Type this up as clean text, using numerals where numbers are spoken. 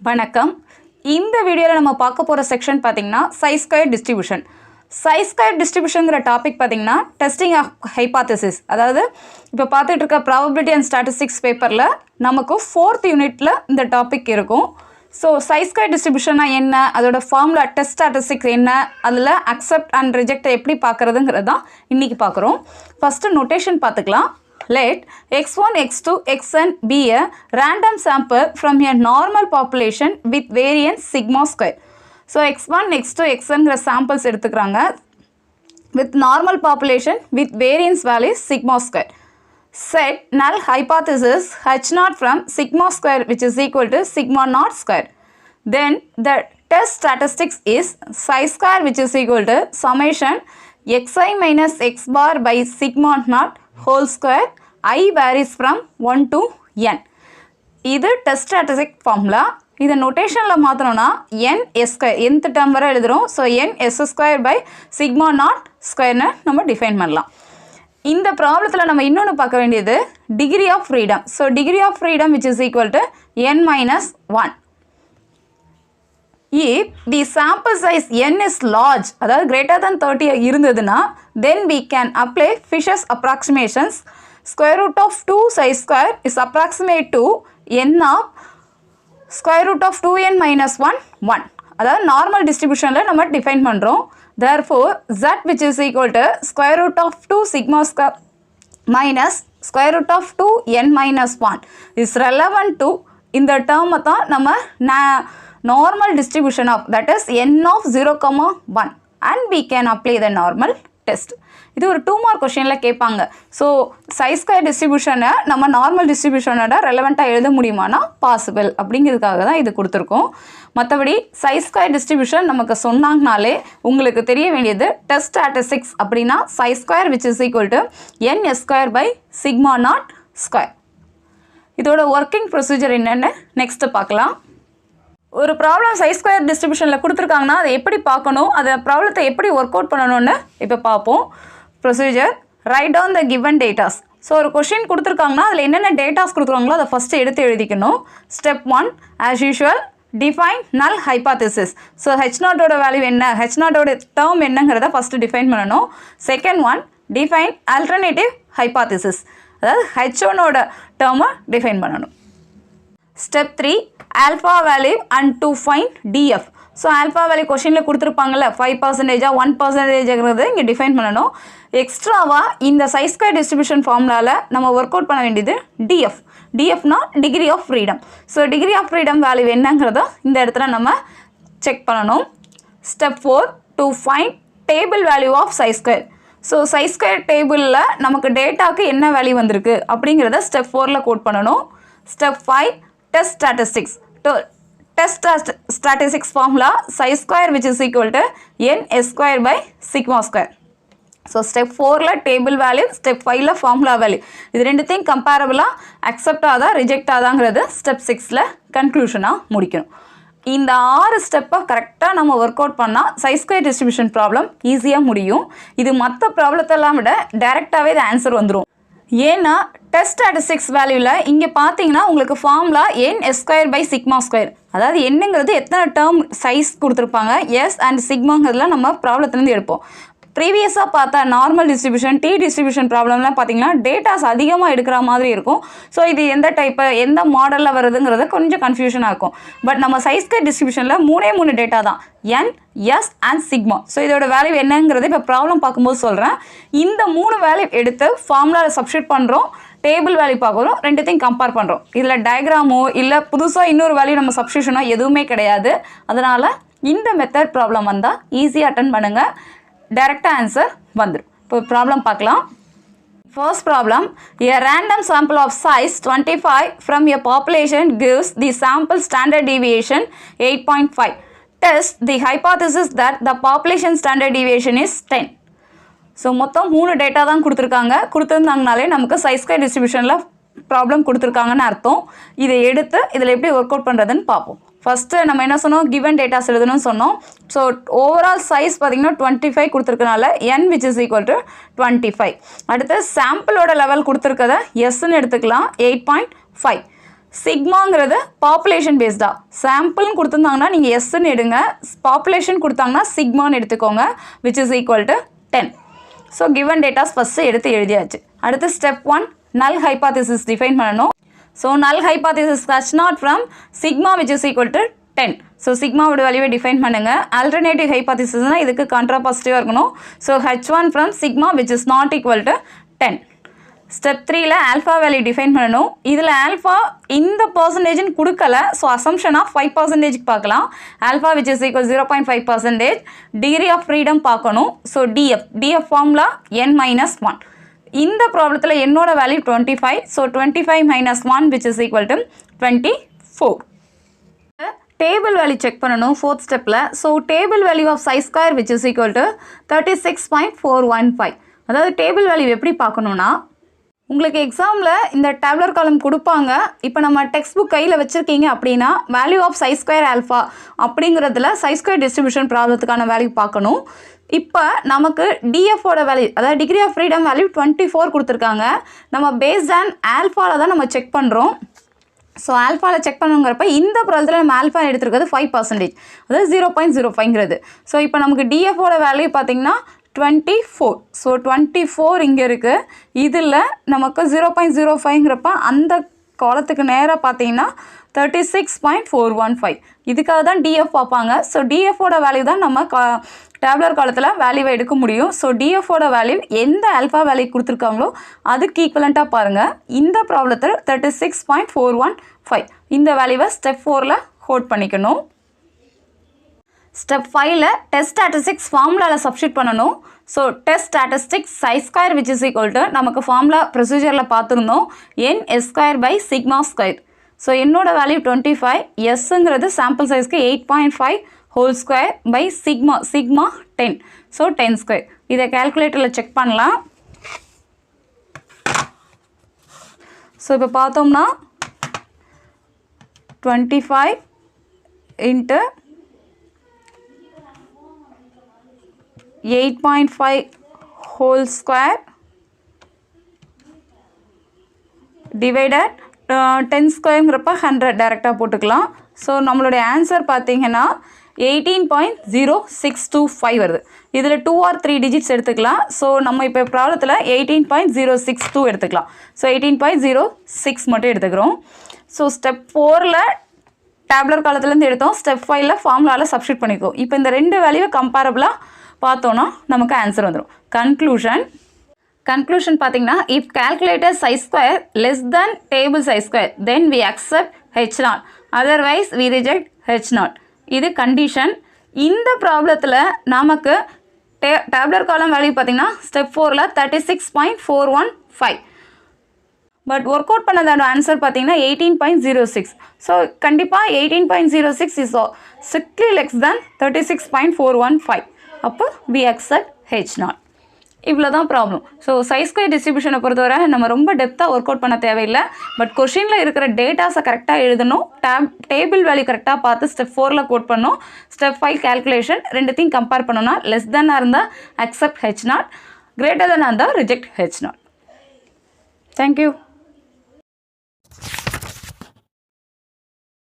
வணக்கம். இந்த வீடியோவில் நம்ம பார்க்க போகிற செக்ஷன் பார்த்தீங்கன்னா சைஸ்கொயர் டிஸ்ட்ரிபியூஷன். சைஸ்கொயர் டிஸ்ட்ரிபியூஷனுங்கிற டாபிக் பார்த்தீங்கன்னா டெஸ்டிங் ஆஃப் ஹைபாத்தசிஸ். அதாவது இப்போ பார்த்துட்டு இருக்க ப்ராபபிலிட்டி அண்ட் ஸ்டாட்டிஸ்டிக்ஸ் பேப்பரில் நமக்கு 4th யூனிட்டில் இந்த டாபிக் இருக்கும். ஸோ சைஸ்கொயர் டிஸ்ட்ரிபியூஷனா என்ன, அதோட ஃபார்முலா, டெஸ்ட் ஸ்டாட்டிஸ்டிக்ஸ் என்ன, அதில் அக்செப்ட் அண்ட் ரிஜெக்டை எப்படி பார்க்குறதுங்கிறது தான் இன்றைக்கி பார்க்குறோம். ஃபஸ்ட்டு நோட்டேஷன் பார்த்துக்கலாம். Let x1, x2, xn be a random sample from a normal population with variance sigma square. So x1, x2, xn samples எடுத்துக்கிறாங்க with normal population with variance value sigma square. Set null hypothesis h0 from sigma square which is equal to sigma naught square. Then the test statistics is psi square which is equal to summation xi minus x bar by sigma naught whole square. I varies from 1 to n. இது test statistic formula. இதை நோட்டேஷனில் மாற்றணும்னா n s square nth term வரை எழுதுகிறோம். So n s square by sigma not ஸ்கொயர்னு நம்ம define பண்ணலாம். இந்த ப்ராப்ளத்தில் நம்ம இன்னொன்று பார்க்க வேண்டியது degree of freedom. So degree of freedom which is equal to n minus 1. If the sample size n is large, அதாவது greater than 30 இருந்ததுன்னா then we can apply Fisher's approximations. Square root of 2 psi square is approximate to n of square root of 2n minus 1 1. அதாவது normal டிஸ்ட்ரிபியூஷனில் நம்ம define பண்ணுறோம். therefore z which is equal to square root of 2 sigma square minus square root of 2n minus 1 is relevant to இந்த டேர்மை தான் நம்ம normal distribution of, that is n of 0,1 and we can apply the normal test. இது ஒரு 2 mark கொஷனில் கேட்பாங்க. So சைஸ்கொயர் டிஸ்ட்ரிபியூஷனை நம்ம normal டிஸ்ட்ரிபியூஷனோட ரெலவெண்ட்டாக எழுத முடியுமானா பாசிபிள் அப்படிங்கிறதுக்காக தான் இது கொடுத்துருக்கோம். மற்றபடி சைஸ்கொயர் டிஸ்ட்ரிபியூஷன் நமக்கு சொன்னாங்கனாலே உங்களுக்கு தெரிய வேண்டியது டெஸ்ட் ஸ்டாட்டிஸ்டிக்ஸ் அப்படின்னா chi square which is equal to n s square by sigma naught square. இதோட ஒர்க்கிங் ப்ரொசீஜர் என்னென்னு நெக்ஸ்ட்டு பார்க்கலாம். ஒரு ப்ராப்ளம் சைஸ்கொயர் டிஸ்ட்ரிபியூஷனில் கொடுத்துருக்காங்கன்னா அதை எப்படி பார்க்கணும், அதை ப்ராப்ளத்தை எப்படி ஒர்க் அவுட் பண்ணணும்னு இப்போ பார்ப்போம். Procedure, write down the given datas. So ஒரு கொஷின் கொடுத்துருக்காங்கன்னா அதில் என்னென்ன டேட்டாஸ் கொடுத்துருக்காங்களோ அதை ஃபஸ்ட்டு எடுத்து எழுதிக்கணும். Step 1 as usual define null hypothesis. So h0ஓட வேல்யூ என்ன, h0ஓட டேர்ம் என்னங்கிறத ஃபஸ்ட்டு டிஃபைன் பண்ணணும். Second one define alternative hypothesis, அதாவது h1ஓட டேர்மை டிஃபைன் பண்ணணும். Step 3 alpha value and define df. So alpha value கொஷினில் கொடுத்துருப்பாங்கல்ல 5%, 1%ங்கிறது இங்கே டிஃபைன் பண்ணணும். எக்ஸ்ட்ராவாக இந்த சைஸ்கொயர் டிஸ்ட்ரிபியூஷன் ஃபார்முலாவில் நம்ம ஒர்க் அவுட் பண்ண வேண்டியது டிஎஃப். டிஎஃப்னா degree of freedom. So degree of freedom value என்னங்கிறத இந்த இடத்துல நம்ம செக் பண்ணணும். Step 4 to find table value of chi square. So chi square டேபிளில் நமக்கு டேட்டாவுக்கு என்ன வேல்யூ வந்திருக்கு அப்படிங்கிறத ஸ்டெப் 4ல் கோட் பண்ணணும். Step 5 test statistics. Test statistics formula psi square which is equal to n s square by sigma square. So step 4ல table value, step 5ல formula value. இது ரெண்டுத்தையும் கம்பேரபிளாக அக்செப்ட் ஆதா ரிஜெக்ட் ஆதாங்கிறது ஸ்டெப் 6ல் கன்க்ளூஷனாக முடிக்கணும். இந்த 6 ஸ்டெப்பை கரெக்டாக நம்ம ஒர்க் அவுட் பண்ணால் சைஸ்கொயர் டிஸ்ட்ரிபியூஷன் ப்ராப்ளம் ஈஸியாக முடியும். இது மற்ற ப்ராப்ளத்தெல்லாம் விட டைரெக்டாகவே இது ஆன்சர் வந்துடும். ஏன்னா டெஸ்ட் ஸ்டாட்டிஸ்டிக்ஸ் வேல்யூவில் இங்கே பார்த்தீங்கன்னா உங்களுக்கு formula n s square by sigma square, அதாவது என்னங்கிறது எத்தனை டேர்ம் சைஸ் கொடுத்துருப்பாங்க, எஸ் அண்ட் சிக்மாங்கிறதுலாம் நம்ம ப்ராப்ளத்துலேருந்து எடுப்போம். ப்ரீவியஸாக பார்த்தா நார்மல் டிஸ்ட்ரிபியூஷன், டி டிஸ்ட்ரிபியூஷன் ப்ராப்ளம்லாம் பார்த்தீங்கன்னா டேட்டாஸ் அதிகமாக எடுக்கிற மாதிரி இருக்கும். ஸோ இது எந்த டைப்பு, எந்த மாடலில் வருதுங்கிறது கொஞ்சம் கன்ஃபியூஷனாக இருக்கும். பட் நம்ம சைஸ்கொயர் டிஸ்ட்ரிபியூஷனில் 3 டேட்டா தான், என், எஸ் அண்ட் சிக்மா. ஸோ இதோட வேல்யூ என்னங்கிறது இப்போ ப்ராப்ளம் பார்க்கும்போது சொல்கிறேன். இந்த 3 வேல்யூ எடுத்து ஃபார்முலாவில் சப்ஸ்டியூட் பண்ணுறோம், டேபிள் வேல்யூ பார்க்குறோம், ரெண்டுத்தையும் கம்பேர் பண்ணுறோம். இதில் டயக்ராமோ இல்லை புதுசாக இன்னொரு வேல்யூ நம்ம சப்ஸ்டியூஷனோ எதுவுமே கிடையாது. அதனால் இந்த மெத்தட் ப்ராப்ளம் வந்தால் ஈஸியாக அட்டன் பண்ணுங்கள், டைரெக்டாக ஆன்சர் வந்துடும். இப்போ ப்ராப்ளம் பார்க்கலாம். First problem, a random sample of size 25 from a population gives the sample standard deviation 8.5. Test the hypothesis that the population standard deviation is 10. So மொத்தம் 3 டேட்டா தான் கொடுத்துருந்தாங்கனாலே நமக்கு சைஸ்கொயர் டிஸ்ட்ரிபியூஷனில் ப்ராப்ளம் கொடுத்துருக்காங்கன்னு அர்த்தம். இதை எடுத்து இதில் எப்படி ஒர்க் அவுட் பண்ணுறதுன்னு பார்ப்போம். ஃபஸ்ட்டு நம்ம என்ன சொன்னோம், கிவன் டேட்டாஸ் எழுதணும்னு சொன்னோம். ஸோ ஓவரால் சைஸ் பார்த்திங்கன்னா 25 கொடுத்துருக்கனால n which is equal to 25. அடுத்து சாம்பிளோட லெவல் கொடுத்துருக்கத எஸ்ன்னு எடுத்துக்கலாம் 8.5. சிக்மாங்கிறது பாப்புலேஷன் பேஸ்டா. சாம்பிள்னு கொடுத்துருந்தாங்கன்னா நீங்கள் எஸ்ன்னு எடுங்க, பாப்புலேஷன் கொடுத்தாங்கன்னா சிக்மான்னு எடுத்துக்கோங்க, which is equal to 10. So given datas first எடுத்து எழுதியாச்சு. அடுத்து ஸ்டெப் 1 நல் ஹைபாதிசிஸ் டிஃபைன் பண்ணணும். So null hypothesis H naught from sigma which is equal to 10. So சிக்மாவோட வேல்யூவை டிஃபைன் பண்ணுங்கள். ஆல்டர்னேட்டிவ் ஹைபாதிசிஸ்னால் இதுக்கு கான்ட்ராபாசிட்டிவாக இருக்கணும். So h1 from sigma which is not equal to 10. Step 3ல ஆல்ஃபா வேல்யூ டிஃபைன் பண்ணணும். இதில் ஆல்ஃபா இந்த பர்சன்டேஜ்னு கொடுக்கல. ஸோ அசம்ஷனாக 5% பார்க்கலாம். Alpha which is equal 0.5%. Degree of freedom பார்க்கணும். So DF formula n-1. இந்த ப்ராப்ளத்தில் என்னோட value 25. So 25 - 1 which is equal to 24. Table value check பண்ணணும் 4th ஸ்டெப்பில். So table value of chi square which is equal to 36.415. அதாவது table value எப்படி பார்க்கணுன்னா, உங்களுக்கு எக்ஸாமில் இந்த டேப்லர் காலம் கொடுப்பாங்க. இப்போ நம்ம டெக்ஸ்ட் புக் கையில் வச்சுருக்கீங்க அப்படின்னா value of chi square alpha அப்படிங்கிறதுல சை ஸ்கொயர் டிஸ்ட்ரிபியூஷன் ப்ராப்ளத்துக்கான வேல்யூ பார்க்கணும். இப்போ நமக்கு டிஎஃபோட வேல்யூ, அதாவது டிகிரி ஆஃப் ஃப்ரீடம் வேல்யூ 24 கொடுத்துருக்காங்க. நம்ம பேஸ்ட் ஆன் ஆல்ஃபாவில் தான் நம்ம செக் பண்ணுறோம். ஸோ ஆல்ஃபாவில் செக் பண்ணுங்கிறப்ப இந்த ப்ராப்ளத்தில் நம்ம ஆல்ஃபா எடுத்துருக்கிறது 5%, அதாவது 0.05ங்கிறது. ஸோ இப்போ நமக்கு டிஎஃபோட வேல்யூ பார்த்திங்கன்னா 24. ஸோ 24 இங்கே இருக்குது. இதில் நமக்கு 0.05ங்கிறப்ப அந்த காலத்துக்கு நேராக பார்த்தீங்கன்னா 36.415. இதுக்காக தான் டிஎஃப் பார்ப்பாங்க. ஸோ டிஎஃபோட வேல்யூ தான் நம்ம டேப்லர் காலத்தில் வேல்யூவை எடுக்க முடியும். ஸோ டிஎஃபோட வேல்யூ எந்த ஆல்ஃபா வேல்யூ கொடுத்துருக்காங்களோ அதுக்கு ஈக்குவலண்ட்டாக பாருங்கள். இந்த ப்ராப்ளத்தில் 36.415 இந்த வேல்யூவை ஸ்டெப் 4ல் ஹோல்ட் பண்ணிக்கணும். ஸ்டெப் 5ல டெஸ்ட் ஸ்டாட்டிஸ்டிக்ஸ் ஃபார்முலாவில் சப்ஸ்டியூட் பண்ணணும். So test statistics psi square which is equal to நமக்கு ஃபார்முலா ப்ரொசீஜரில் பார்த்துருந்தோம், n² / ஸோ என்னோட வேல்யூ 25. எஸ்ங்கிறது சாம்பிள் சைஸ்க்கு 8.5 whole square by sigma 10. So 10². இதை கேல்குலேட்டரில் செக் பண்ணலாம். ஸோ இப்போ பார்த்தோம்னா 25 × 8.5 ஹோல் ஸ்கொயர் டிவைடட் 10² 100 டைரெக்டாக போட்டுக்கலாம். ஸோ நம்மளுடைய ஆன்சர் பார்த்தீங்கன்னா 18.0625 வருது. இதில் 2 or 3 டிஜிட்ஸ் எடுத்துக்கலாம். ஸோ நம்ம இப்போ ப்ராப்ளத்தில் 18.062 எடுத்துக்கலாம். ஸோ 18.06 மட்டும் எடுத்துக்கிறோம். ஸோ ஸ்டெப் 4ல் டேப்லர் காலத்துலேருந்து எடுத்தோம். ஸ்டெப் 5ல் ஃபார்முலாவில் சப்ஸ்டியூட் பண்ணிக்கோ. இப்போ இந்த ரெண்டு வேல்யூவை கம்பேரபிளாக பார்த்தோன்னா நமக்கு ஆன்சர் வந்துடும். கன்க்ளூஷன் பார்த்தீங்கன்னா, if calculated chi square less then table chi square then we accept h0, otherwise we reject h0. இது கண்டிஷன். இந்த ப்ராப்ளத்தில் நமக்கு டேப்லர் காலம் வேல்யூ பார்த்தீங்கன்னா ஸ்டெப் 4ல் 36.415. பட் ஒர்க் அவுட் பண்ணதோட ஆன்சர் பார்த்தீங்கன்னா 18.06. ஸோ கண்டிப்பாக 18.06 இஸ் ஸ்ட்ரிக்ட்லி லெஸ் தென் 36.415. அப்போ வி அக்செப்ட் h0. இவ்வளோ தான் ப்ராப்ளம். ஸோ சை ஸ்கொயர் டிஸ்ட்ரிபியூஷனை பொறுத்தவரை நம்ம ரொம்ப டெப்த்தாக ஒர்க் அவுட் பண்ண தேவையில்லை. பட் கொஷினில் இருக்கிற டேட்டாஸை கரெக்டாக எழுதணும். டேபிள் வேல்யூ கரெக்டாக பார்த்து ஸ்டெப் 4ல் கோட் பண்ணணும். ஸ்டெப் 5 கேல்குலேஷன் ரெண்டுத்தையும் கம்பேர் பண்ணோன்னா லெஸ் தென்னாக இருந்தால் அக்செப்ட் h0, கிரேட்டர் தென்னாக இருந்தால் ரிஜெக்ட் h0. தேங்க்யூ.